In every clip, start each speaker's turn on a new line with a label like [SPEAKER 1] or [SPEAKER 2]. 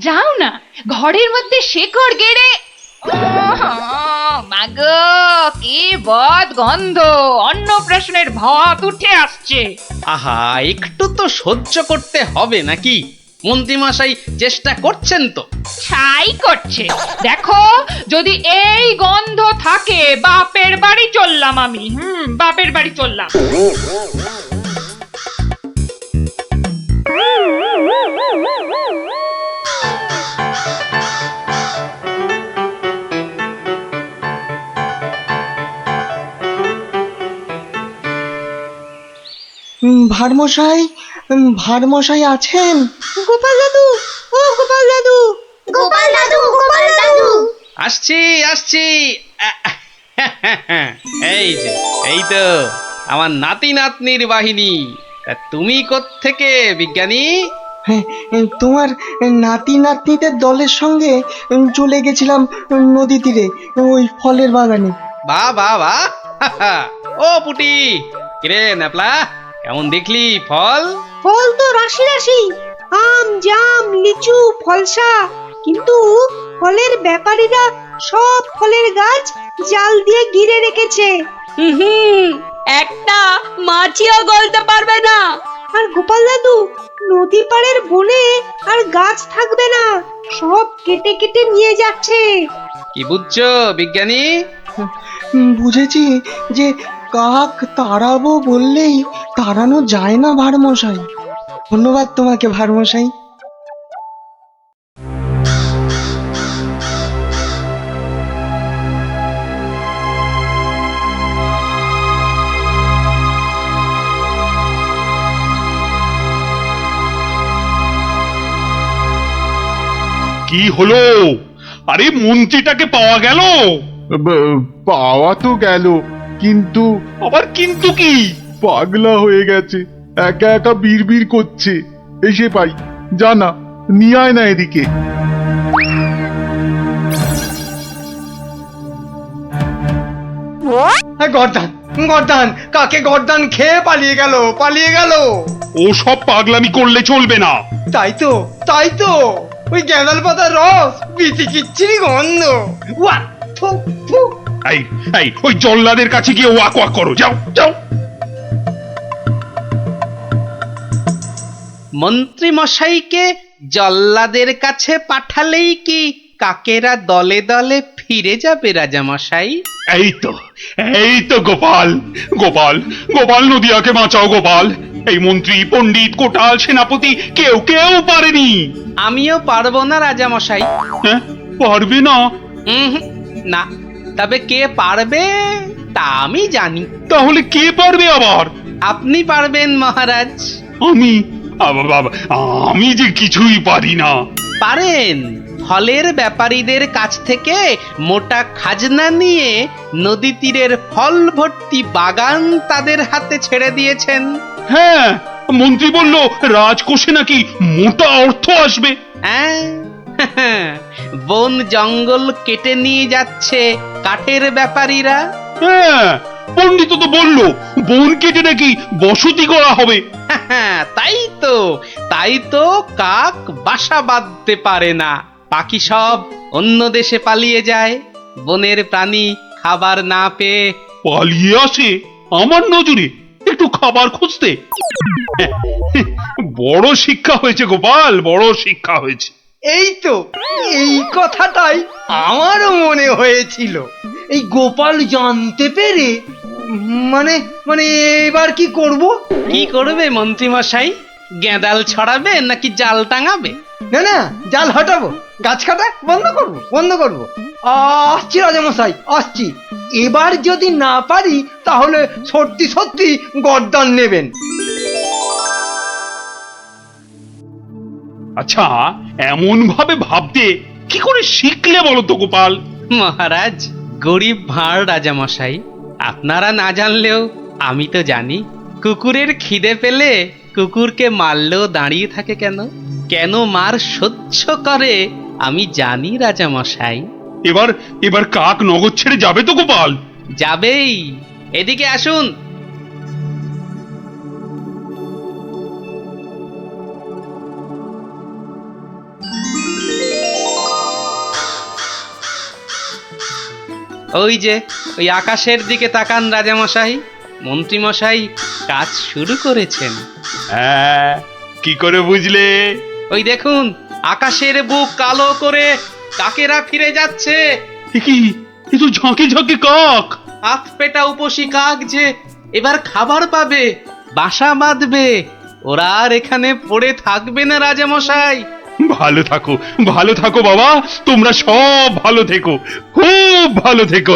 [SPEAKER 1] যাও না, ঘরের মধ্যে শেকড় গেড়ে। মাগো, কি বদ গন্ধ! অন্নপ্রাশনের ভাত উঠে আসছে।
[SPEAKER 2] আহা, একটু তো সহ্য করতে হবে নাকি? মন্ত্রীমশাই চেষ্টা করছেন তো।
[SPEAKER 1] ছাই করছে। দেখো, যদি এই গন্ধ থাকে, বাপের বাড়ি চললাম আমি। বাপের বাড়ি চললাম।
[SPEAKER 3] ভারমশাই, ভারমশাই আছেন? গোপাল দাদু, ও গোপাল দাদু!
[SPEAKER 4] গোপাল দাদু, গোপাল দাদু।
[SPEAKER 2] আসছি আসছি। এই যে, এই তো আমার নাতি নাতনির বাহিনী। তা তুমি কোত্থেকে বিজ্ঞানী?
[SPEAKER 3] হ্যাঁ, তোমার নাতি নাতনিদের দলের সঙ্গে চলে গেছিলাম নদী তীরে, ওই ফলের বাগানে।
[SPEAKER 2] বাহ বাহ বাহ! ও পুটি, কিরে ন্যাপলা, কেমন দেখলি ফল?
[SPEAKER 5] ফল তো রাশি রাশি, আম, জাম, লিচু, ফলসা। কিন্তু ফলের ব্যাপারীরা সব ফলের গাছ জাল দিয়ে ঘিরে রেখেছে।
[SPEAKER 4] একটা মাছিও গলতে পারবে না।
[SPEAKER 5] আর গোপাল দাদু, নদী পাড়ের বনে আর গাছ থাকবে না, সব কেটে কেটে নিয়ে যাচ্ছে।
[SPEAKER 2] কি বুঝছো বিজ্ঞানী?
[SPEAKER 3] বুঝেছি যে কাক তাড়াবো বললেই তাড়ানো যায় না ভারমশাই। ধন্যবাদ তোমাকে ভারমশাই।
[SPEAKER 6] কি হলো? আরে মন্ত্রীটাকে পাওয়া গেল?
[SPEAKER 7] পাওয়া তো গেল, কিন্তু
[SPEAKER 6] আবার কিন্তু কি?
[SPEAKER 7] পাগলা হয়ে গেছে, একা একা বিড়বিড় করছে। এসে পাই, জানা নিয়ে আয় না এদিকে।
[SPEAKER 3] গর্দান, গর্দান! কাকে গর্দান খেয়ে পালিয়ে গেল, পালিয়ে গেল!
[SPEAKER 6] ও সব পাগলামি করলে চলবে না।
[SPEAKER 3] তাই তো, তাই তো! ওই গ্যাঁদাল পাতার রস, বিচি কিচ্ছিরি গন্ধ। ওয়া! ফু, ফু!
[SPEAKER 6] এই এই ওই জল্লাদের কাছে গিয়ে ওয়াক ওয়াক করো, যাও যাও।
[SPEAKER 2] মন্ত্রী মশাইকে জল্লাদের কাছে পাঠালেই কি কাকেরা দলে দলে ফিরে যাবে রাজামশাই?
[SPEAKER 6] এই তো গোপাল, গোপাল, গোপাল নদিয়াকে বাঁচাও গোপাল। এই মন্ত্রী, পণ্ডিত, কোটাল, সেনাপতি কেউ কেউ পারেনি।
[SPEAKER 2] আমিও পারবো না রাজামশাই।
[SPEAKER 6] হ্যাঁ, পারবে না?
[SPEAKER 2] না, তবে কে পারবে তা আমি জানি।
[SPEAKER 6] তাহলে কে পারবে আবার?
[SPEAKER 2] আপনি পারবেন মহারাজ।
[SPEAKER 6] আমি? আমি যে কিছুই পারি না।
[SPEAKER 2] পারেন। ফলের ব্যাপারীদের কাছ থেকে মোটা খাজনা নিয়ে নদী তীরের ফল ভর্তি বাগান তাদের হাতে ছেড়ে দিয়েছেন।
[SPEAKER 6] হ্যাঁ, মন্ত্রী বলল রাজকোষে নাকি মোটা অর্থ আসবে।
[SPEAKER 2] হ্যাঁ, বন জঙ্গল কেটে নিয়ে যাচ্ছে কাঠের ব্যাপারীরা।
[SPEAKER 6] হ্যাঁ, পণ্ডিত তো বলল বন কেটে নাকি বসতি করা হবে।
[SPEAKER 2] তাই তো কাক বাসা বাঁধতে পারে না, পাখি সব অন্য দেশে পালিয়ে যায় বনের প্রাণী খাবার না পেয়ে।
[SPEAKER 6] পালিয়ে আসে আমার নজরে একটু খাবার খুঁজতে। বড় শিক্ষা হয়েছে গোপাল, বড় শিক্ষা হয়েছে।
[SPEAKER 3] এই তো, এই কথাটাই আমারও মনে হয়েছিল। এই গোপাল জানতে পেরে মানে মানে এবার কি করব?
[SPEAKER 2] কি করবে মন্ত্রী মশাই? গেঁদাল ছড়াবে নাকি জাল টাঙাবে?
[SPEAKER 3] না না, জাল হটাবো, গাছ কাটা বন্ধ করব, বন্ধ করব। আসছি রাজামশাই, আসছি। এবার যদি না পারি তাহলে সত্যি সত্যি গর্দান নেবেন।
[SPEAKER 6] আচ্ছা, এমন ভাবে ভাবতে কি করে শিখলে বলো তো গোপাল?
[SPEAKER 2] মহারাজ, গরিব ভাঁড় রাজামশাই, আপনারা না জানলেও আমি তো জানি। কুকুরের খিদে পেলে কুকুরকে মারলেও দাঁড়িয়ে থাকে কেন? কেন মার সহ্য করে আমি জানি রাজামশাই।
[SPEAKER 6] এবার এবার কাক নগর ছেড়ে যাবে তো গোপাল?
[SPEAKER 2] যাবেই। এদিকে আসুন। ওই যে ওই আকাশের দিকে তাকান রাজামশাই, মন্ত্রীমশাই কাজ শুরু করেছেন।
[SPEAKER 6] হ্যাঁ, কি করে বুঝলে?
[SPEAKER 2] ওই দেখুন আকাশের বুক কালো করে কাকেরা ফিরে যাচ্ছে।
[SPEAKER 6] এ কি, এ তো ঝাঁকে ঝাঁকে কাক।
[SPEAKER 2] হাত পেটা উপসী কাক যে এবার খাবার পাবে, বাসা বাঁধবে। ওরা আর এখানে পড়ে থাকবে না রাজামশাই।
[SPEAKER 6] ভালো থাকো বাবা, তোমরা সব ভালো থেকো, খুব ভালো থেকো।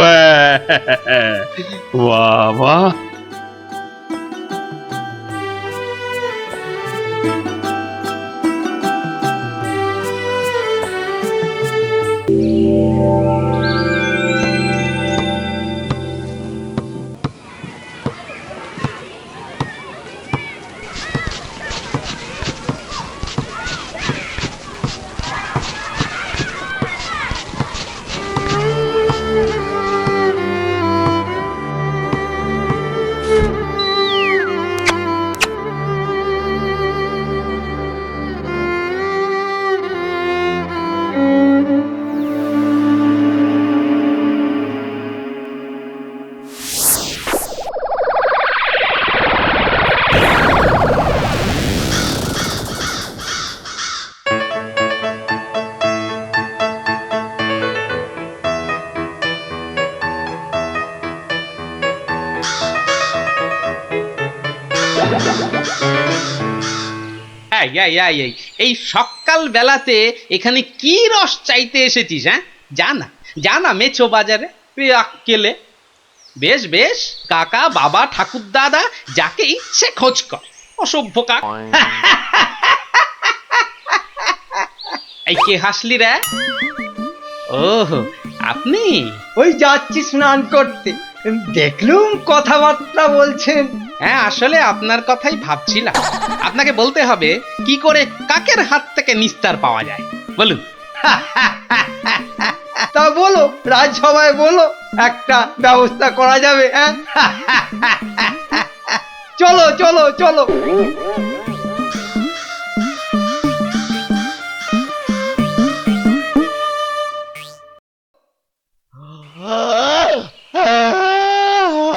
[SPEAKER 6] বাবা,
[SPEAKER 2] এই সকাল বেলাতে এখানে কি রস চাইতে এসেছিস? হ্যাঁ, জানা মেছো বাজারে আক্কেলে। বেশ বেশ, কাকা বাবা ঠাকুর দাদা যাকে ইচ্ছে খোঁজ কর, অসভ্য কাক। এই কে হাসলি রে? ওহ, আপনি?
[SPEAKER 3] ওই যাচ্ছি স্নান করতে, দেখলুম কথাবার্তা বলছেন।
[SPEAKER 2] হ্যাঁ, আসলে আপনার কথাই ভাবছিলাম। আপনাকে বলতে হবে কি করে কাকের হাত থেকে নিস্তার পাওয়া যায়, বলুন।
[SPEAKER 3] তা বলো, রাজসভায় বলো, একটা ব্যবস্থা করা যাবে। হ্যাঁ, চলো চলো চলো।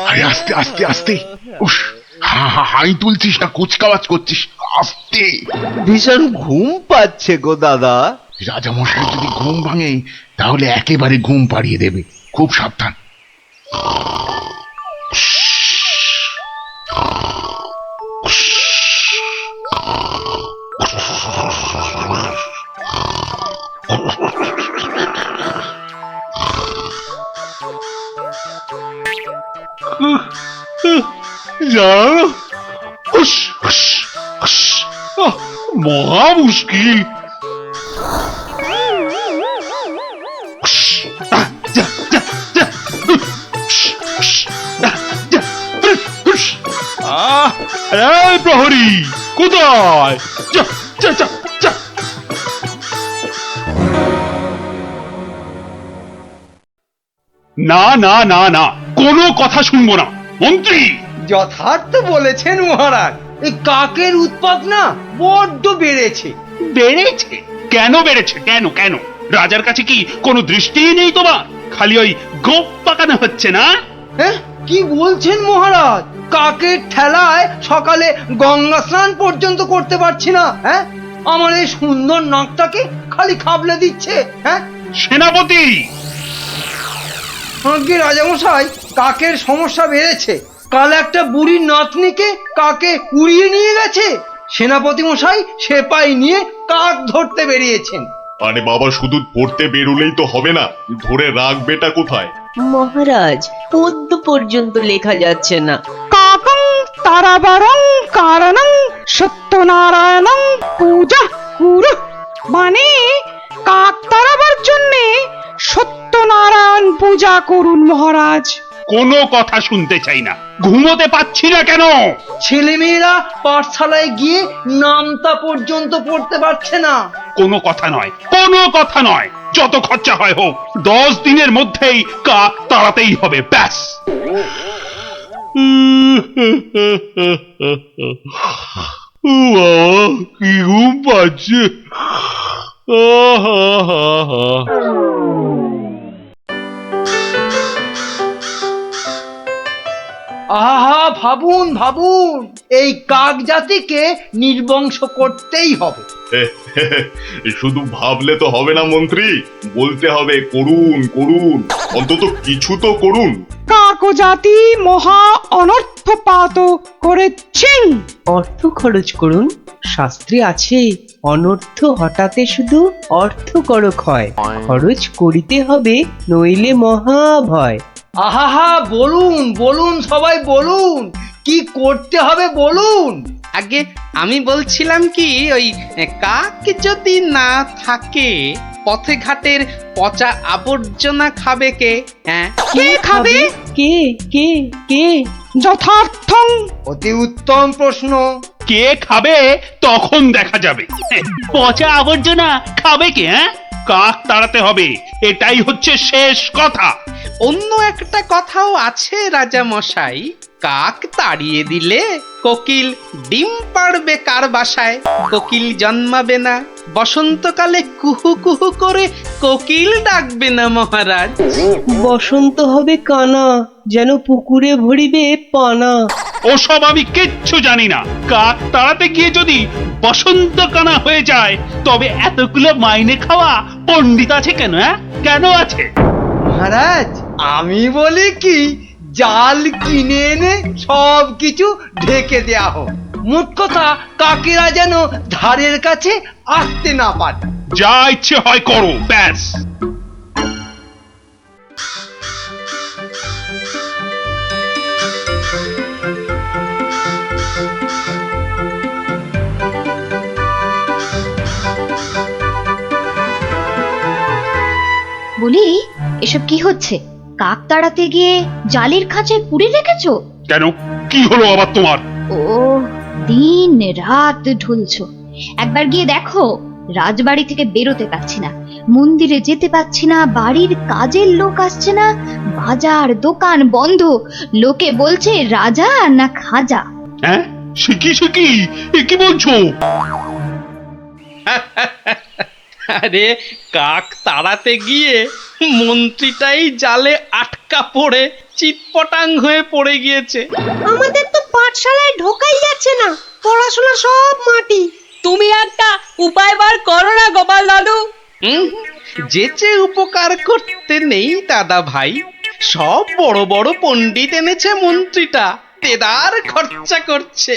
[SPEAKER 7] আরে আস্তে আস্তে আস্তে, উস, হাই তুলছিস না কুচকাওয়াজ করছিস, আস্তে।
[SPEAKER 8] ভীষণ ঘুম পাচ্ছে গো দাদা।
[SPEAKER 7] রাজামশাই যদি ঘুম ভাঙে তাহলে একেবারে ঘুম পাড়িয়ে দেবে, খুব সাবধান।
[SPEAKER 6] জানো, মহা মুশকিল। প্রহরী কোথায়? যা যা যা যা। না না না না, কোনো কথা শুনবো না। মন্ত্রী,
[SPEAKER 3] যথার্থ বলেছেন মহারাজ, এই কাকের উৎপাত না বড্ড বেড়েছে।
[SPEAKER 6] বেড়েছে? কেন বেড়েছে? কেন কেন? রাজার কাছে কি কোনো দৃষ্টিই নেই তোমার? খালি ওই গোপ পাকানো হচ্ছে না?
[SPEAKER 3] হ্যাঁ, কি বলছেন মহারাজ? কাকের ঠেলায় সকালে গঙ্গা স্নান পর্যন্ত করতে পারছি না। হ্যাঁ, আমার এই সুন্দর নাকটাকে খালি খাবলে দিচ্ছে। হ্যাঁ,
[SPEAKER 6] সেনাপতি!
[SPEAKER 3] আগে রাজামশাই, কাকের সমস্যা বেড়েছে। কাল একটা বুড়ির নাতনিকে কাকে উড়িয়ে নিয়ে গেছে। সেনাপতি মশাই সেপাই নিয়ে কাক ধরতে বেরিয়েছেন।
[SPEAKER 9] আরে বাবা, শুধু পড়তে বেরোলেই তো হবে না, ধরে রাখবেটা কোথায়?
[SPEAKER 4] মহারাজ, পদ্য পর্যন্ত লেখা যাচ্ছে না।
[SPEAKER 5] কাকং তারাবারং কারণং সত্যনারায়ণং পূজা কুরু, মানে কাক তাড়াবার জন্যে সত্যনারায়ণ পূজা করুন মহারাজ।
[SPEAKER 6] কোনো কথা শুনতে চাই না। ঘুমোতে পাচ্ছি না কেন?
[SPEAKER 3] ছেলেমেয়েরা পাঠশালায় গিয়ে নামতা পর্যন্ত পড়তে পারছে না।
[SPEAKER 6] কোনো কথা নয়, কোনো কথা নয়। যত খরচা হয় হোক, 10 দিনের মধ্যেই কাক তাড়াতেই হবে, ব্যাস। কি ঘুম পাচ্ছে।
[SPEAKER 3] আহা, ভাবুন ভাবুন, এই কাক জাতিকে নির্বংশ করতেই হবে।
[SPEAKER 9] শুধু ভাবলে তো হবে না মন্ত্রী, বলতে হবে করুন করুন, অন্তত কিছু তো করুন।
[SPEAKER 5] কাকজাতি মহা অনর্থপাত করেছেন।
[SPEAKER 4] অর্থ খরচ করুন, শাস্ত্রে আছে অনর্থ হঠাতে শুধু অর্থ করক হয়, খরচ করিতে হবে নইলে মহাভয়।
[SPEAKER 3] আহা, বলুন বলুন, সবাই বলুন, কি করতে হবে বলুন।
[SPEAKER 2] আগে আমি বলছিলাম কি, ওই কাক যদি না থাকে পথে ঘাটের পচা আবর্জনা খাবে কে? হ্যাঁ,
[SPEAKER 5] কে খাবে?
[SPEAKER 4] কে কে কে?
[SPEAKER 5] যথার্থং।
[SPEAKER 3] অতি উত্তম প্রশ্ন।
[SPEAKER 6] কে খাবে তখন দেখা যাবে। পচা আবর্জনা খাবে কে? হ্যাঁ, কাক তাড়াতে হবে, এটাই হচ্ছে শেষ কথা।
[SPEAKER 2] অন্য একটা কথাও আছে রাজা মশাই, কাক তাড়িয়ে দিলে কোকিল ডিম পাড়বে কার বাসায়? কোকিল জন্মাবে না, বসন্তকালে কুহু কুহু করে কোকিল ডাকবে না মহারাজ।
[SPEAKER 4] বসন্ত হবে কানা, যেন পুকুরে ভরিবে পানা।
[SPEAKER 6] ওসব আমি কিচ্ছু জানি না। কাক তাড়াতে গিয়ে যদি বসন্ত কানা হয়ে যায়, তবে এতগুলো মাইনে খাওয়া পণ্ডিত আছে কেন? হ্যাঁ, কেন আছে?
[SPEAKER 3] মহারাজ, আমি বলি কি, জাল কিনে এনে সব কিছু ঢেকে দেয়া হোক। মোট কথা, কাকেরা যেন ধারের কাছে আসতে না পারে।
[SPEAKER 6] যা ইচ্ছে হয় করো, ব্যাস।
[SPEAKER 10] বলি, এসব কি হচ্ছে? কাক তাড়াতে গিয়ে জালের খাঁচায় পুরে রেখেছো?
[SPEAKER 6] কেন, কি হলো আবার তোমার?
[SPEAKER 10] ও, দিন রাত ঢুলছো। একবার গিয়ে দেখো, রাজবাড়ি থেকে বেরোতে পারছি না, মন্দিরে যেতে পারছি না, বাড়ির কাজের লোক আসছে না, বাজার দোকান বন্ধ, লোকে বলছে রাজা না খাজা।
[SPEAKER 6] হ্যাঁ, শিখি এ কি বলছো?
[SPEAKER 2] আরে, কাক তাড়াতে গিয়ে মন্ত্রীটাই জালে আটকা পড়ে চিৎপটাং হয়ে পড়ে গিয়েছে।
[SPEAKER 5] আমাদের তো পাঠশালায় ঢোকাই যাচ্ছে না, পড়াশোনা সব মাটি। তুমি একটা উপায় বার করো না গোপাল দাদু।
[SPEAKER 2] যেচে উপকার করতে নেই দাদা ভাই, সব বড় বড় পণ্ডিত এনেছে মন্ত্রীটা, তেদার খরচা করছে।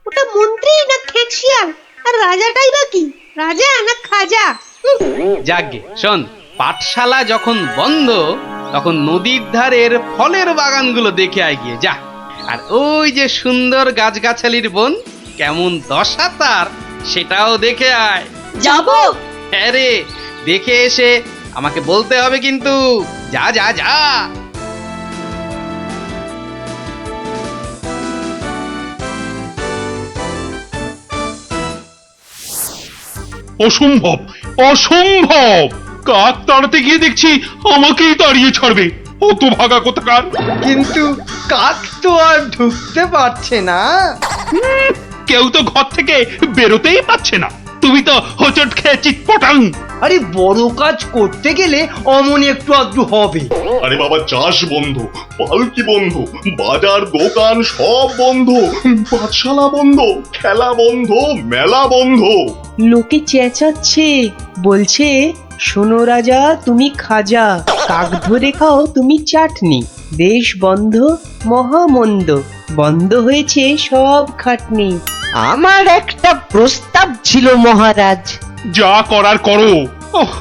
[SPEAKER 5] ওটা মন্ত্রী না খেকশিয়াল? আর রাজাটাই বা কি, রাজা না খাজা?
[SPEAKER 2] যাগে শোন, পাঠশালা যখন বন্ধ তখন নদীর ধারের ফলের বাগানগুলো দেখে আয় গিয়ে যা। আর ওই যে সুন্দর গাছগাছালির বন, কেমন দশা তার, সেটাও দেখে আয়।
[SPEAKER 5] যাবো।
[SPEAKER 2] হ্যাঁ রে, দেখে এসে আমাকে বলতে হবে কিন্তু। যা যা যা।
[SPEAKER 6] অসম্ভব, অসম্ভব! কাক তাড়াতে গিয়ে দেখছি আমাকেই তাড়িয়ে ছাড়বে, অত ভাগা কোথাকার।
[SPEAKER 3] কিন্তু কাক তো আর ঢুকতে পারছে না।
[SPEAKER 6] কেউ তো ঘর থেকে বেরোতেই পারছে না, তুমি তো হোঁচট খেয়ে চিৎপটাং।
[SPEAKER 3] আরে, বড় কাজ করতে গেলে অমন একটু আধটু হবে।
[SPEAKER 9] আরে বাবা, চাষ বন্ধ, পালকি বন্ধ, বাজার দোকান সব বন্ধ, পাঠশালা বন্ধ, খেলা বন্ধ, মেলা বন্ধ।
[SPEAKER 4] লোকে চেঁচাচ্ছে, বলছে শোনো রাজা তুমি খাজা, কাক ধরে খাও তুমি চাটনি। দেশ বন্ধ, মহামন্দ, বন্ধ হয়েছে সব খাটনি।
[SPEAKER 8] আমার একটা প্রস্তাব ছিল মহারাজ।
[SPEAKER 6] যা করার করো, ওহ,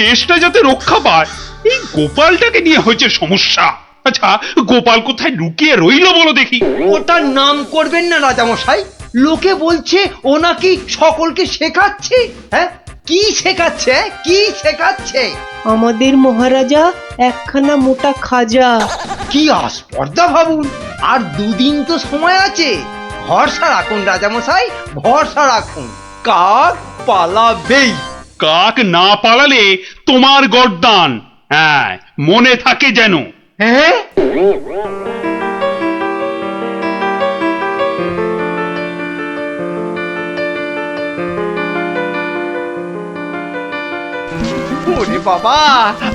[SPEAKER 6] দেশটা যাতে রক্ষা পায়। এই গোপালটাকে নিয়ে হয়েছে সমস্যা। আচ্ছা, গোপাল কোথায় লুকিয়ে রইলো বলো দেখি?
[SPEAKER 3] ওটার নাম করবেন না রাজামশাই, লোকে বলছে ও নাকি সকলকে শেখাচ্ছে। হ্যাঁ, কি শেখাচ্ছে? কি শেখাচ্ছে?
[SPEAKER 4] আমাদের মহারাজা একখানা মোটা খাজা।
[SPEAKER 3] কি আস্পর্ধা ভাবুন। আর দুদিন তো সময় আছে, ভরসা রাখুন রাজামশাই, ভরসা রাখুন। কাক পালাবেই।
[SPEAKER 6] কাক না পালালে তোমার গর্দান, হ্যাঁ, মনে থাকে যেন।
[SPEAKER 3] হ্যাঁ, ওরে বাবা,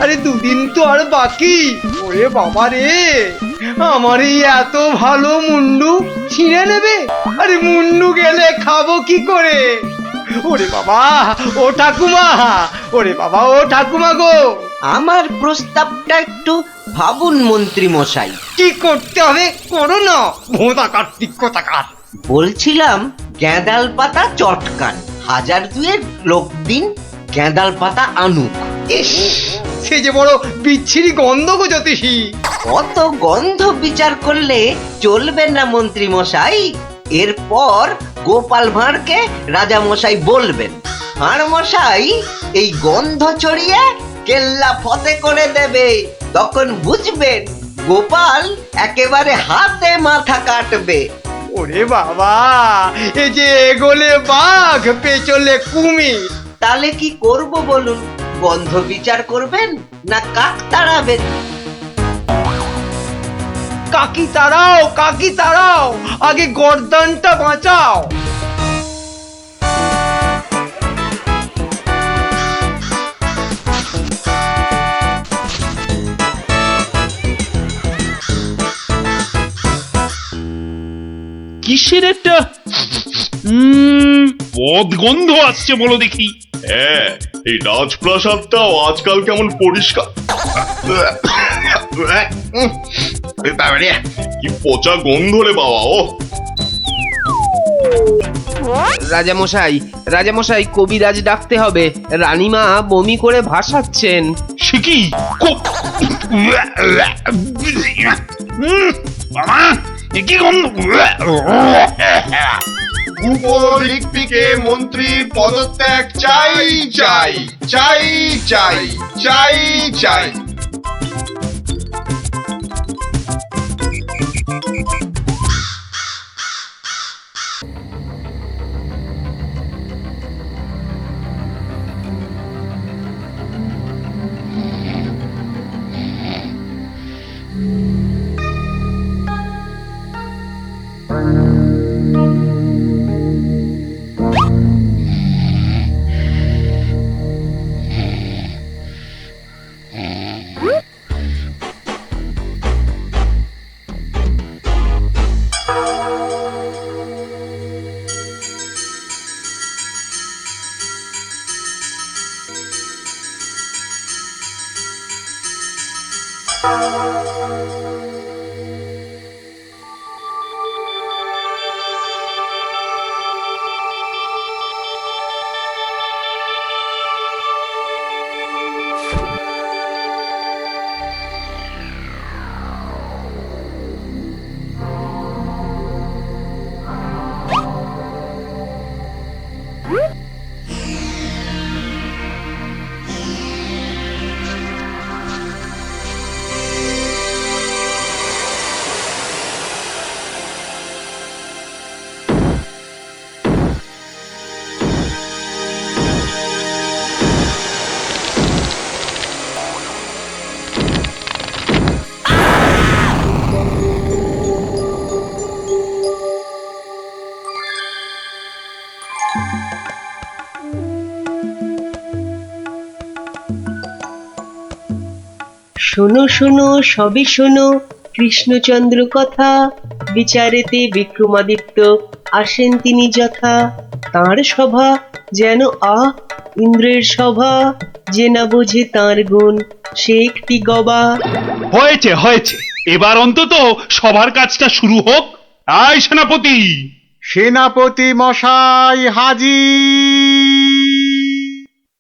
[SPEAKER 3] আরে দুদিন তো আর বাকি। ওরে বাবা রে, আমার এই এত ভালো মুন্ডু ছিঁড়ে নেবে? আরে মুন্ডু গেলে খাবো কি করে? ওরে বাবা, ও ঠাকুমা, ওরে বাবা, ও ঠাকুমা গো,
[SPEAKER 8] আমার প্রস্তাবটা একটু ভাবুন মন্ত্রী মশাই।
[SPEAKER 3] কি করতে হবে করো না, ভোঁতা কার্তিক কোথাকার।
[SPEAKER 8] বলছিলাম গ্যাঁদাল পাতা চটকান, 1000 লোক দিন গ্যাঁদাল পাতা আনুক।
[SPEAKER 3] ইস, সে যে বড় বিচ্ছিরি গন্ধ গো জ্যোতিষী।
[SPEAKER 8] অত গন্ধ বিচার করলে চলবে না মন্ত্রী মশাই। এরপর গোপাল ভাঁড়কে রাজা মশাই বলবেন, ভাঁড় মশাই এই গন্ধ ছড়িয়ে কেল্লা ফতে করে দেবে। তখন বুঝবেন গোপাল একেবারে হাতে মাথা কাটবে।
[SPEAKER 3] ওরে বাবা, এ যে এগোলে বাঘ পেছলে কুমির।
[SPEAKER 8] তাহলে কি করব বলুন? গন্ধ বিচার করবেন না কাক তাড়াবেন?
[SPEAKER 3] কাকি তাড়াও, কাকি তাড়াও, আগে গর্দানটা বাঁচাও।
[SPEAKER 6] কিসের একটা বদগন্ধ আসছে বলো দেখি।
[SPEAKER 9] হ্যাঁ, এই রাজপ্রাসাদটাও আজকাল কেমন পরিষ্কার। কি পচা গন্ধ রে বাবা। ও
[SPEAKER 4] রাজামশাই, রাজামশাই, কবিরাজ ডাকতে হবে। রানীমা বমি করে ভাসাচ্ছেন।
[SPEAKER 6] সে কি বাবা, এ কি গন্ধ?
[SPEAKER 9] উপরিক্তিকে মন্ত্রী পদত্যাগ চাই চাই চাই চাই চাই চাই।
[SPEAKER 4] শোনো শোনো সবে শোনো কৃষ্ণচন্দ্র কথা, বিচারেতে বিক্রমাদিত্য আসেন তিনি যথা। তাঁর সভা যেন ইন্দ্রের সভা, যে না বোঝে তাঁর গুণ সে একটি গবা।
[SPEAKER 6] হয়েছে হয়েছে, এবার অন্তত সবার কাজটা শুরু হোক। আয় সেনাপতি।
[SPEAKER 7] সেনাপতি মশাই হাজির।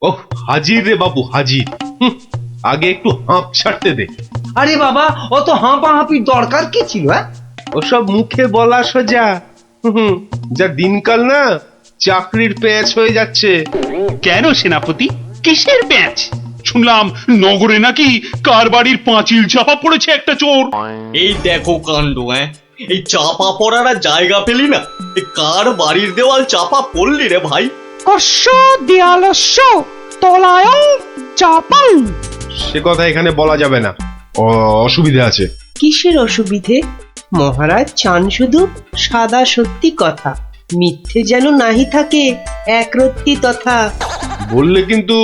[SPEAKER 11] ওহ, হাজির রে বাবু, হাজির। আগে একটু হাঁপ ছাড়তে দে।
[SPEAKER 3] আরে বাবা, অত হাঁপাহাঁপির দরকার কি ছিল?
[SPEAKER 11] ওসব মুখে বলা সোজা। যা দিনকাল না, চাকরির প্যাঁচ হয়ে যাচ্ছে।
[SPEAKER 6] কেন সেনাপতি, কিসের প্যাঁচ? শুনলাম নগরে নাকি কার বাড়ির পাঁচিল চাপা পড়েছে একটা চোর।
[SPEAKER 12] এই দেখো কাণ্ড। এই চাপা পড়ার আর জায়গা পেলি না, এই কার বাড়ির দেওয়াল চাপা পড়লি রে ভাই?
[SPEAKER 5] কস্য দেয়ালস্য তলায়ং চাপাং।
[SPEAKER 11] সে কথা এখানে বলা যাবে না, অসুবিধা আছে।
[SPEAKER 4] কিসের অসুবিধে? মহারাজ চান শুধু সাদা সত্যি কথা, মিথ্যে যেন নাহি থাকে একরত্তি তথা।
[SPEAKER 11] বললে কিন্তু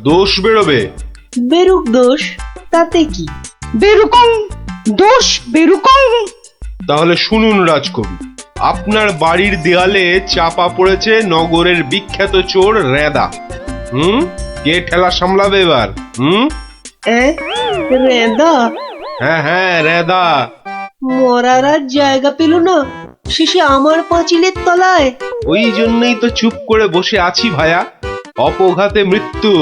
[SPEAKER 11] দোষ বেরোবে।
[SPEAKER 4] বেরুক দোষ, তাতে কি?
[SPEAKER 5] বেরুকং দোষ বেরুকং।
[SPEAKER 11] তাহলে শুনুন রাজকবি, আপনার বাড়ির দেয়ালে চাপা পড়েছে নগরের বিখ্যাত চোর রেদা। কে ঠেলা সামলাবে এবার?
[SPEAKER 5] রেদা?
[SPEAKER 11] হ্যাঁ হ্যাঁ, রেদা।
[SPEAKER 5] মরার আর জায়গা পেল না, শেষে আমার পাঁচিলের তলায়।
[SPEAKER 11] ওই জন্যই তো চুপ করে বসে আছি ভায়া। অপঘাতে মৃত্যু,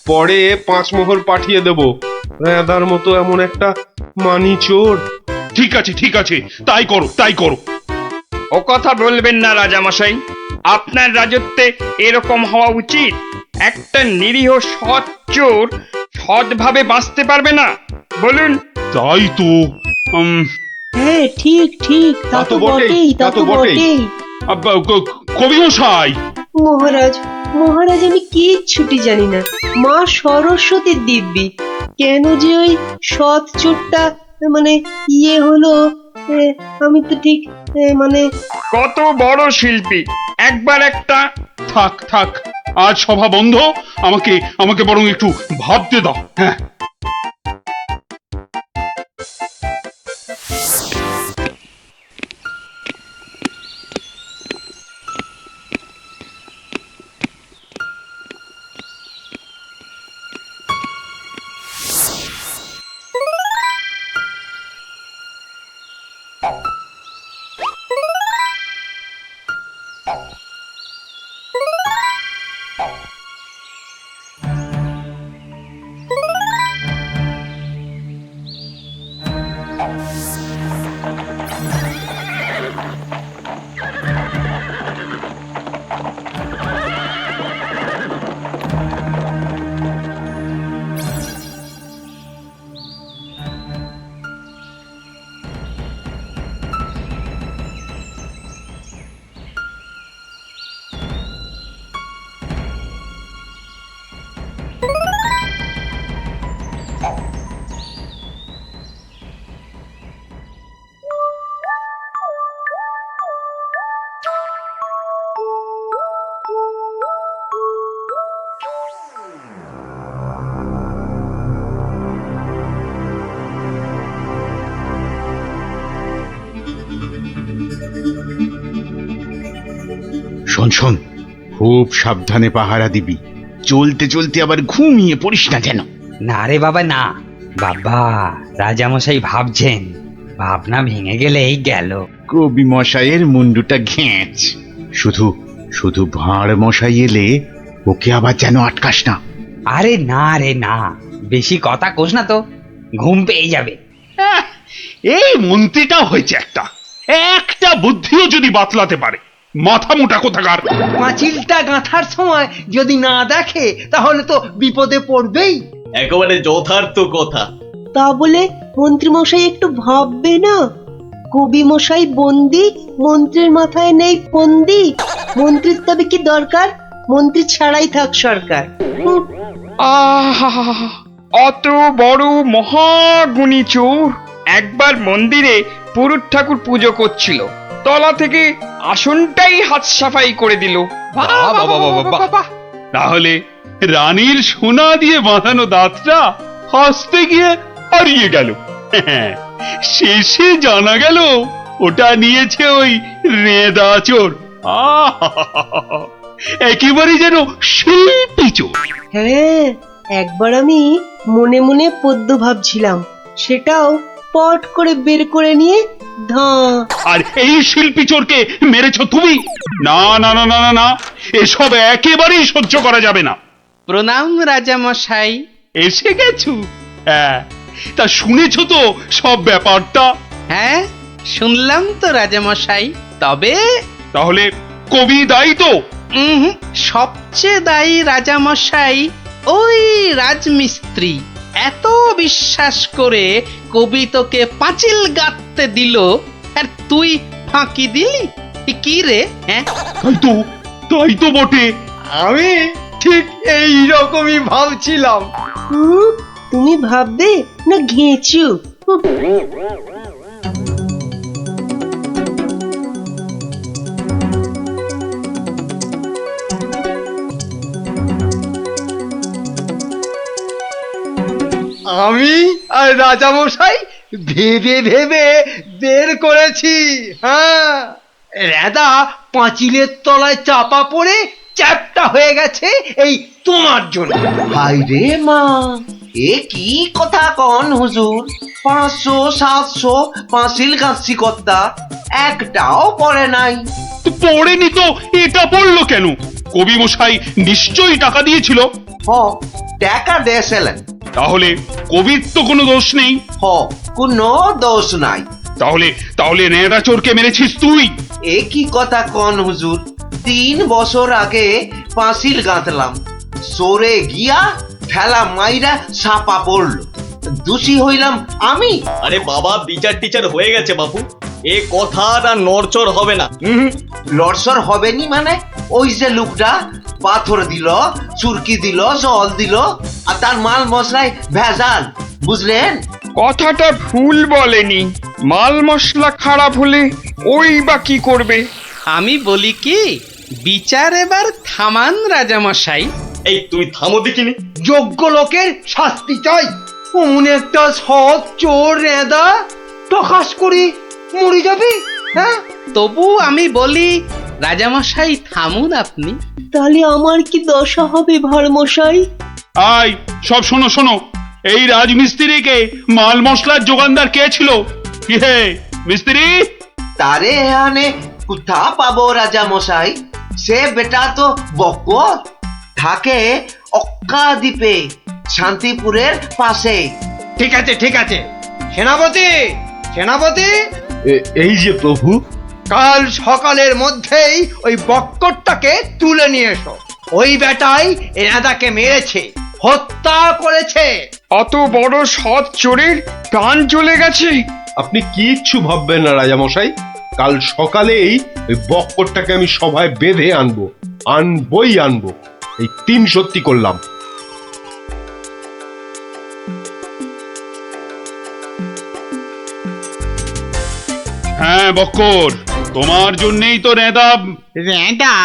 [SPEAKER 11] পরে 5 মোহর পাঠিয়ে দেব। রেদার মতো এমন একটা মানি চোর।
[SPEAKER 6] ঠিক আছে ঠিক আছে, তাই করো তাই করো।
[SPEAKER 13] ও কথা বলবেন না রাজামশাই, আপনার রাজত্বে এরকম হওয়া উচিত। একটা নিরীহ সৎ চোর সৎভাবে বাঁচতে পারবে না, বলুন?
[SPEAKER 6] তাই তো।
[SPEAKER 5] হ্যাঁ ঠিক ঠিক, তা তো বটেই, তা তো বটেই।
[SPEAKER 6] কবি মশাই।
[SPEAKER 5] মহারাজ, মহারাজ আমি কিচ্ছুটি জানি না। মা সরস্বতীর দিব্যি, কেন যে ওই সৎ চোরটা মানে হলো, আমি তো ঠিক মানে।
[SPEAKER 13] কত বড় শিল্পী, একবার একটা।
[SPEAKER 6] থাক থাক, আজ সভা বন্ধ। আমাকে আমাকে বরং একটু ভাবতে দাও। হ্যাঁ,
[SPEAKER 14] শোন শোন, খুব সাবধানে পাহারা দিবি। চলতে চলতে আবার ঘুমিয়ে পড়িস না যেন।
[SPEAKER 15] না রে বাবা না, বাবা রাজামশাই ভাবছেন, ভাবনা ভেঙে গেলেই গেল।
[SPEAKER 14] কবি মশাইয়ের মুন্ডুটা ঘেঁচ। শুধু শুধু ভাঁড় মশাই এলে ওকে আবার যেন আটকাস না।
[SPEAKER 15] আরে না রে না, বেশি কথা কোস না তো, ঘুম পেয়ে যাবে।
[SPEAKER 6] এই মন্ত্রীটা হয়েছে একটা একটা বুদ্ধিও যদি বাতলাতে পারে। মাথা মোটা কোথাকার।
[SPEAKER 3] পাঁচিলটা গাঁথার সময় যদি না দেখে তাহলে তো বিপদে পড়বেই।
[SPEAKER 12] একেবারে যথার্থ কথা।
[SPEAKER 5] তা বলে মন্ত্রী মশাই একটু ভাববে না? কবি মশাই বন্দি, মন্ত্রীর মাথায় নেই ফন্দি। মন্ত্রীর তবে কি দরকার? মন্ত্রী ছাড়াই থাক সরকার।
[SPEAKER 13] অত বড় মহাগুণী চোর একবার মন্দিরে পুরুত ঠাকুর পুজো করছিল, তলা থেকে আসনটাই হাত সাফাই করে দিল।
[SPEAKER 6] তাহলে রানীর সোনা দিয়ে বাঁধানো দাঁতটা হাসতে গিয়ে হারিয়ে গেল। শেষে জানা গেল ওটা নিয়েছে ওই রেদা চোর। একেবারে যেন শিল্পী চোর।
[SPEAKER 5] হ্যাঁ, একবার আমি মনে মনে পদ্য ভাবছিলাম, সেটাও পট করে বের করে নিয়ে
[SPEAKER 6] আর এই শিল্পী চোরকে মেরেছ তুমি? না না না না না, এসব একেবারেই সহ্য করা যাবে না।
[SPEAKER 2] প্রণাম রাজামশাই।
[SPEAKER 6] এসে গেছো? হ্যাঁ, তা শুনেছো তো সব ব্যাপারটা?
[SPEAKER 2] হ্যাঁ শুনলাম তো রাজামশাই। তবে
[SPEAKER 6] তাহলে কবি দায়ী তো?
[SPEAKER 2] সবচেয়ে দায়ী রাজামশাই ওই রাজমিস্ত্রি। এত বিশ্বাস করে কবি তোকে পাঁচিল গাঁথতে দিল, আর তুই ফাঁকি দিলি। কি রে? হ্যাঁ
[SPEAKER 6] তাই তো বটে।
[SPEAKER 3] আমি ঠিক এই রকমই ভাবছিলাম।
[SPEAKER 5] তুমি ভাববে না ঘেঁচু?
[SPEAKER 3] আমি আর রাজামশাই ভেবে ভেবে বের করেছি। হ্যাঁ, রেদা পাঁচিলের তলায় চাপা পড়ে চ্যাপ্টা হয়ে গেছে এই তোমার জন্য।
[SPEAKER 8] হাই রে মা, এ কি কথা কন হুজুর? 500 700 পাঁচিল গাছি কর্তা, একটাও পড়ে নাই।
[SPEAKER 6] তো পড়েনি তো এটা পড়লো কেন? কবি মশাই নিশ্চয়ই টাকা দিয়েছিল।
[SPEAKER 8] হ, টাকা দিয়েছিলেন।
[SPEAKER 6] তাহলে কবির তো কোনো দোষ নেই।
[SPEAKER 8] হ, কোনো দোষ নাই।
[SPEAKER 6] তাহলে তাহলে নেড়া চোরকে মেরেছিস তুই?
[SPEAKER 8] এ কি কথা কন হুজুর? 3 বছর আগে পাঁচিল গাঁথলাম, সরে গিয়া ঠেলা মাইরা সাপা পড়লো, দোষী হইলাম আমি।
[SPEAKER 12] আরে বাবা, বিচার টিচার হয়ে গেছে বাপু, এ কথা আর নড়চড় হবে না।
[SPEAKER 8] লড়সর হবে নি মানে? ওই যে লোকটা পাথর দিল, চুরকি দিল, জল দিল, আর তার মাল মশলায় ভেজাল, বুঝলেন?
[SPEAKER 13] কথাটা ভুল বলেনি। মাল মশলা খারাপ হলে ওই বা কি করবে?
[SPEAKER 2] আমি বলি কি, বিচার এবার থামান রাজামশাই।
[SPEAKER 12] এই তুমি থামো দেখিনি।
[SPEAKER 3] যোগ্য লোকের শাস্তি চাই। অমন একটা সৎ চোর রেদা টকাশ করে মরে যাবে। হ্যাঁ,
[SPEAKER 2] তবু আমি বলি রাজামশাই থামুন আপনি।
[SPEAKER 5] তাহলে আমার কি দশা হবে ভাড়মশাই?
[SPEAKER 6] আয় সব শোনো শোনো, এই রাজমিস্ত্রিকে মাল মশলার যোগানদার কে ছিল? কি হে মিস্ত্রি?
[SPEAKER 8] তারে এখানে কোথা পাবো রাজা মশাই? সে বেটা তো বকর, থাকে অক্কা দ্বীপে, শান্তিপুরের পাশে।
[SPEAKER 3] ঠিক আছে ঠিক আছে, সেনাপতি সেনাপতি,
[SPEAKER 11] এই যে প্রভু।
[SPEAKER 3] কাল সকালের মধ্যেই ওই বক্করটাকে তুলে নিয়ে এসো। ওই বেটাই রেদাকে মেরেছে, হত্যা করেছে।
[SPEAKER 13] অত বড় সৎ চোরের প্রাণ চলে গেছে?
[SPEAKER 11] আপনি কিচ্ছু ভাববেন না রাজামশাই, কাল সকালেই ওই বক্করটাকে আমি সভায় বেঁধে আনবো, আনবই আনবো। এই 3 সত্যি করলাম।
[SPEAKER 6] হ্যাঁ বক্কর, তোমার জন্যই তো রেদা।
[SPEAKER 16] রেঁদা?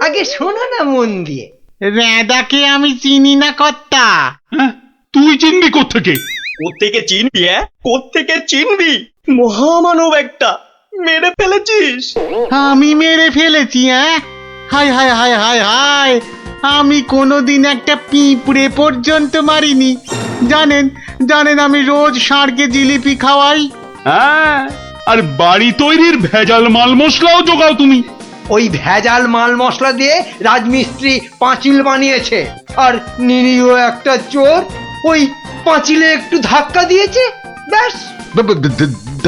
[SPEAKER 3] আগে শোনো না মন দিয়ে।
[SPEAKER 16] রেঁদাকে আমি চিনি না কর্তা।
[SPEAKER 6] হ্যাঁ, তুই চিনবি কোত্থেকে?
[SPEAKER 12] কোত্থেকে চিনবি? কোত্থেকে চিনবি? মহামানব একটা, মেরে ফেলেছিস।
[SPEAKER 16] আমি মেরে ফেলেছি? হায় হায় হায় হায় হায়, আমি কোনোদিন একটা পিঁপড়ে পর্যন্ত মারিনি। জানেন জানেন, আমি রোজ ষাঁড়কে জিলিপি খাওয়াই।
[SPEAKER 6] হ্যাঁ, আর বাড়ি তৈরির ভেজাল মাল মশলাও জোগাও তুমি।
[SPEAKER 3] ওই ভেজাল মাল মশলা দিয়ে রাজমিস্ত্রি পাঁচিল বানিয়েছে, আর নিরীহ একটা চোর ওই পাঁচিলে একটু ধাক্কা দিয়েছে, ব্যাস।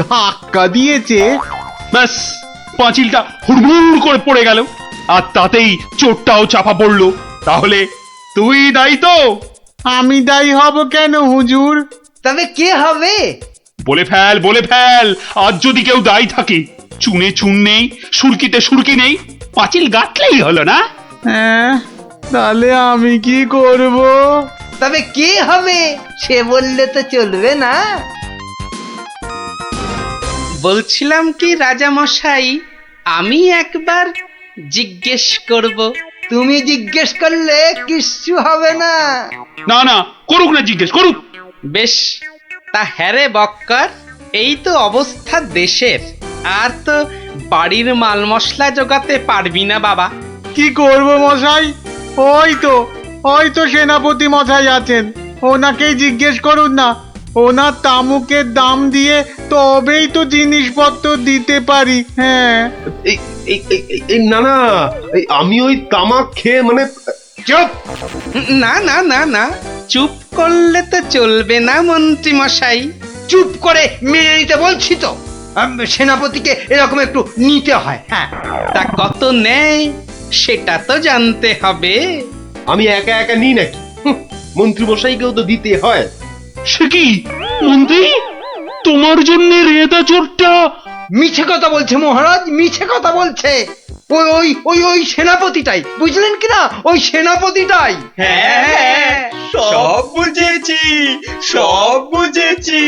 [SPEAKER 16] ধাক্কা দিয়েছে?
[SPEAKER 6] ব্যাস, পাঁচিলটা হুড়মুড় করে পড়ে গেল, আর তাতেই চোরটাও চাপা পড়লো। তাহলে তুই দায়ী তো?
[SPEAKER 16] আমি দায়ী হব কেন হুজুর?
[SPEAKER 3] তবে কে হবে?
[SPEAKER 6] বলে ফেল বলে ফেল, আজ যদি কেউ দায়ী থাকে। চুনে চুন নেই, সুরকিতে সুরকি নেই, পাঁচিল গাঁথলেই হলো না?
[SPEAKER 16] হ্যাঁ, তাহলে আমি কি করব?
[SPEAKER 3] তবে কে হবে সে বললে তো চলবে না।
[SPEAKER 2] বলছিলাম কি রাজামশাই, আমি একবার জিজ্ঞেস করব।
[SPEAKER 3] তুমি জিজ্ঞেস করলে কিচ্ছু হবে না।
[SPEAKER 6] না না, করুক না, জিজ্ঞেস করুক।
[SPEAKER 2] বেশ, তা হ্যারে বক্কর, এই তো অবস্থা দেশের, আর তো বাড়ির মাল মশলা জোগাতে পারবি না বাবা।
[SPEAKER 16] কি করব মশাই? ওই তো সেনাপতি মশাই আছেন, ওনাকেই জিজ্ঞেস করুন না। ওনার তামুকের দাম দিয়ে তবেই তো জিনিসপত্র দিতে পারি। হ্যাঁ,
[SPEAKER 11] না না, আমি ওই তামাক খেয়ে মানে।
[SPEAKER 2] চুপ! না না না না, চুপ করলে তো চলবে না মন্ত্রী মশাই।
[SPEAKER 3] চুপ করে মেনে নিতে বলছি তো। সেনাপতিকে এরকম একটু নিতে হয়। হ্যাঁ,
[SPEAKER 2] তা কত নেয় সেটা তো জানতে হবে।
[SPEAKER 11] আমি একা একা নিই নাকি? মন্ত্রী মশাইকেও তো দিতে হয়।
[SPEAKER 6] সে কি মন্ত্রী, তোমার জন্য রেদা চোরটা?
[SPEAKER 3] মিছে কথা বলছে মহারাজ, মিছে কথা বলছে। ওই ওই ওই ওই সেনাপতিটাই, বুঝলেন কিনা? ওই সেনাপতিটাই।
[SPEAKER 12] হ্যাঁ, সব বুঝেছি, সব বুঝেছি।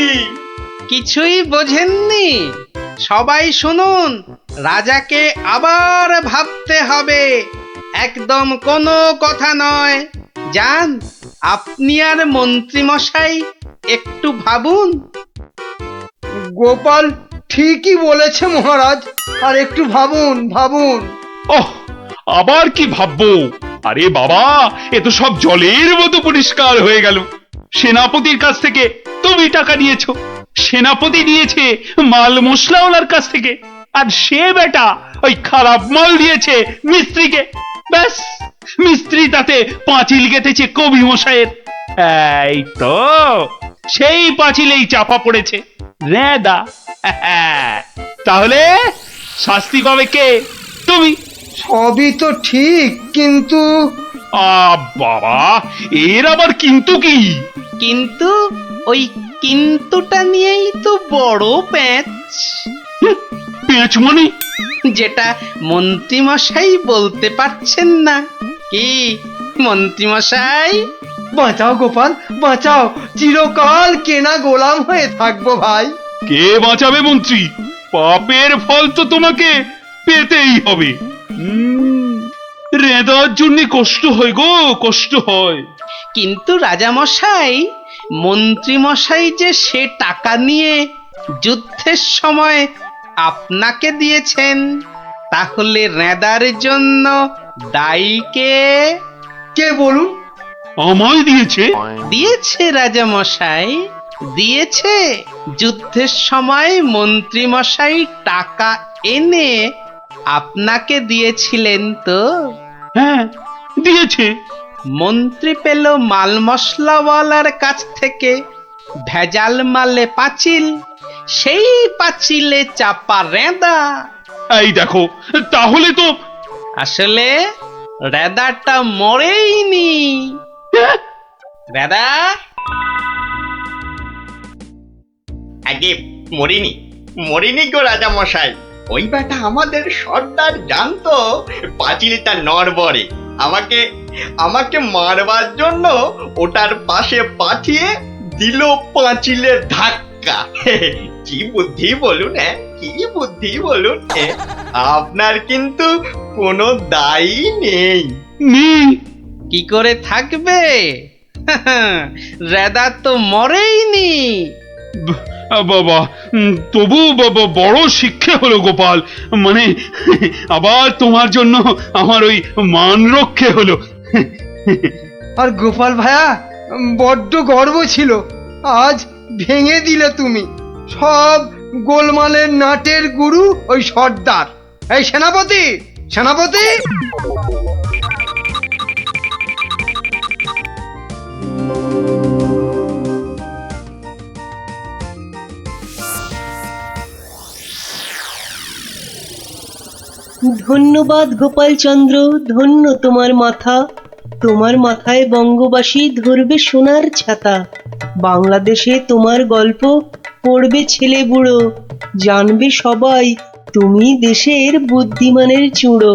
[SPEAKER 2] কিছুই বোঝেননি? সবাই শুনুন, রাজাকে আবার ভাবতে হবে, একদম কোনো কথা নয়। যান, আপনি আর মন্ত্রী মশাই একটু ভাবুন।
[SPEAKER 3] গোপাল ঠিকই বলেছে মহারাজ, আর একটু ভাবুন ভাবুন।
[SPEAKER 6] ওহ, আবার কি ভাববো? আরে বাবা, এ তো সব জলের মতো পরিষ্কার হয়ে গেল। সেনাপতির কাছ থেকে তুমি টাকা নিয়েছো, সেনাপতি নিয়েছে মাল মশলাওয়ালার কাছ থেকে, আর সে বেটা ওই খারাপ মাল দিয়েছে মিস্ত্রিকে। ব্যাস, মিস্ত্রি তাতে পাঁচিল গেঁথেছে কবি মশাইয়ের। এই তো সেই পাঁচিলেই চাপা পড়েছে রেদা। তাহলে শাস্তি পাবে কে? তুমি।
[SPEAKER 3] সবই তো ঠিক, কিন্তু
[SPEAKER 6] বাবা, এর আবার কিন্তু কি?
[SPEAKER 2] কিন্তু ওই কিন্তুটা নিয়েই তো বড় প্যাঁচ।
[SPEAKER 6] পেঁচ মানে?
[SPEAKER 2] যেটা মন্ত্রী মশাই বলতে পারছেন না। কি মন্ত্রী মশাই?
[SPEAKER 3] বাঁচাও গোপাল বাঁচাও, চিরকাল কেনা গোলাম হয়ে থাকবো ভাই।
[SPEAKER 6] কে বাঁচাবে মন্ত্রী? পাপের ফল তো তোমাকে পেতেই হবে। রেদার জন্য কষ্ট হয় গো, কষ্ট হয়।
[SPEAKER 2] কিন্তু রাজা মশাই, মন্ত্রী মশাই যে সে টাকা নিয়ে যুদ্ধের সময় আপনাকে দিয়েছেন, তাহলে রেদার জন্য দায়ী কে?
[SPEAKER 3] কে বলুন?
[SPEAKER 6] আমায় দিয়েছে?
[SPEAKER 2] দিয়েছে রাজা মশাই, দিয়েছে। যুদ্ধের সময় মন্ত্রী মশাই টাকা এনে আপনাকে দিয়েছিলেন তো?
[SPEAKER 6] হ্যাঁ, দিয়েছে।
[SPEAKER 2] মন্ত্রী পেল মাল মশলাওয়ালার কাছ থেকে ভেজাল মালে পাঁচিল, সেই পাঁচিলে চাপা রেদা।
[SPEAKER 6] এই দেখো, তাহলে তো
[SPEAKER 2] আসলে রেদাটা মরেইনি। রেদা
[SPEAKER 12] আগে মরিনি, মরিনি গো রাজা মশাই। ওই বেটা আমাদের সর্দার জানতো পাঁচিলটা নড়বড়ে, আমাকে আমাকে মারবার জন্য ওটার পাশে পাঠিয়ে দিল পাঁচিলের ধাক্কা। কি বুদ্ধি বলুন, হ্যাঁ, কি বুদ্ধি বলুন। আপনার কিন্তু কোনো দায়ী নেই।
[SPEAKER 2] কি করে থাকবে? রেদা তো মরেইনি।
[SPEAKER 6] বাবা, তবু বড় শিক্ষা হলো গোপাল। মানে আবার তোমার জন্য আমার ওই মান রক্ষে হলো।
[SPEAKER 3] আর গোপাল ভাইয়া, বড্ড গর্ব ছিল, আজ ভেঙে দিলে তুমি। সব গোলমালের নাটের গুরু ওই সর্দার। এই সেনাপতি, সেনাপতি!
[SPEAKER 5] ধন্যবাদ গোপালচন্দ্র, ধন্য তোমার মাথা। তোমার মাথায় বঙ্গবাসী ধরবে সোনার ছাতা। বাংলাদেশে তোমার গল্প পড়বে ছেলে বুড়ো, জানবে সবাই তুমি দেশের বুদ্ধিমানের চূড়ো।